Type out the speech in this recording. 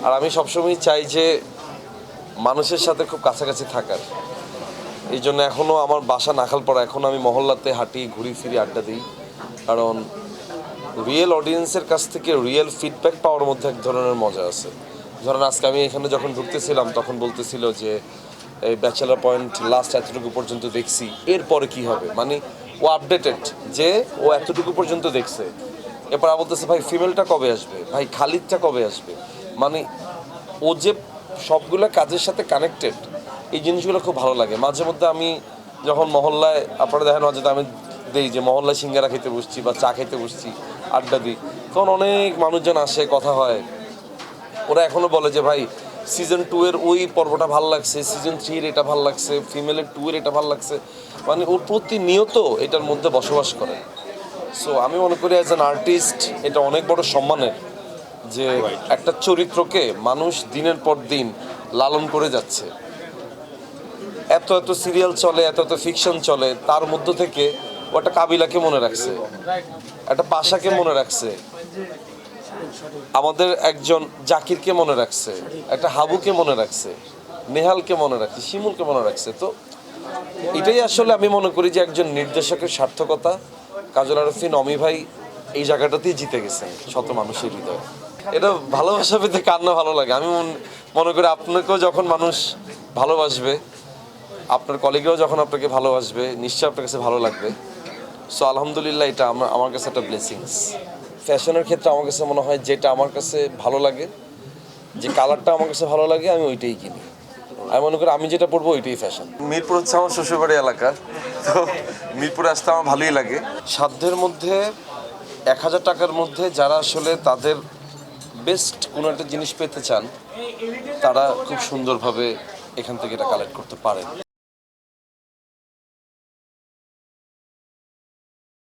আর আমি সবসময় চাই যে মানুষের সাথে খুব কাছাকাছি থাকার। এই জন্য এখনও আমার বাসা নাখালপাড়া, এখনও আমি মহল্লাতে হাঁটি, ঘুরি ফিরি, আড্ডা দিই। কারণ রিয়েল অডিয়েন্সের কাছ থেকে রিয়েল ফিডব্যাক পাওয়ার মধ্যে এক ধরনের মজা আছে। ধরেন আজকে আমি এখানে যখন ঢুকতেছিলাম তখন বলতেছিল যে এই ব্যাচেলার পয়েন্ট লাস্ট এতটুকু পর্যন্ত দেখছি, এরপরে কি হবে, মানে ও আপডেটেড যে ও এতটুকু পর্যন্ত দেখছে। এরপর বলতেছে ভাই ফিমেলটা কবে আসবে, ভাই খালিদটা কবে আসবে, মানে ও যে সবগুলো কাজের সাথে কানেক্টেড, এই জিনিসগুলো খুব ভালো লাগে। মাঝে মধ্যে আমি যখন মহল্লায়, আপনারা দেখেন মাঝে আমি দেই যে মহল্লায় সিঙ্গারা খেতে বসছি বা চা খেতে বসছি, আড্ডা দিই, তখন অনেক মানুষজন আসে, কথা হয়। ওরা এখনও বলে যে ভাই সিজন 2 এর ওই পর্বটা ভালো লাগছে, সিজন 3 এর এটা ভালো লাগছে, ফিমেলের 2 এর এটা ভালো লাগছে, মানে ওর প্রতিনিয়ত এটার মধ্যে বসবাস করে। সো আমি মনে করি অ্যাজ অ্যান আর্টিস্ট এটা অনেক বড় সম্মানের যে একটা চরিত্রকে মানুষ দিনের পর দিন লালন করে যাচ্ছে। এত এত সিরিয়াল চলে, এত এত ফিকশন চলে, তার মধ্য থেকে ও একটা কাবিলাকে মনে রাখছে, একটা পাশাকে মনে রাখছে, আমাদের একজন জাকিরকে মনে রাখছে, একটা হাবুকে মনে রাখছে, নেহালকে মনে রাখছে, শিমুলকে মনে রাখছে। তো এটাই আসলে আমি মনে করি যে একজন নির্দেশকের সার্থকতা। কাজল আরফিন, অমি ভাই এই জায়গাটাতেই জিতে গেছেন শত মানুষের হৃদয়ে। এটা ভালোবাসা পেতে কান্না ভালো লাগে। আমি মনে করি আপনাকেও যখন মানুষ ভালোবাসবে, আপনার কলিগরাও যখন আপনাকে ভালোবাসবে, নিশ্চয়ই আপনার কাছে ভালো লাগবে। সো আলহামদুলিল্লাহ, এটা আমার কাছে একটা ব্লেসিংস। ফ্যাশনের ক্ষেত্রে আমার কাছে মনে হয় যেটা আমার কাছে ভালো লাগে, যে কালারটা আমার কাছে ভালো লাগে, আমি ওইটাই কিনি। আমি মনে করি আমি যেটা পরবো ওইটাই ফ্যাশন। মিরপুর হচ্ছে আমার শ্বশুরবাড়ি এলাকা, তো মিরপুরে আসতে আমার ভালোই লাগে। সাধ্যের মধ্যে 1000 টাকার মধ্যে যারা আসলে তাদের বেস্ট কোনো একটা জিনিস পেতে চান, তারা খুব সুন্দরভাবে এখান থেকে এটা কালেক্ট করতে পারেন।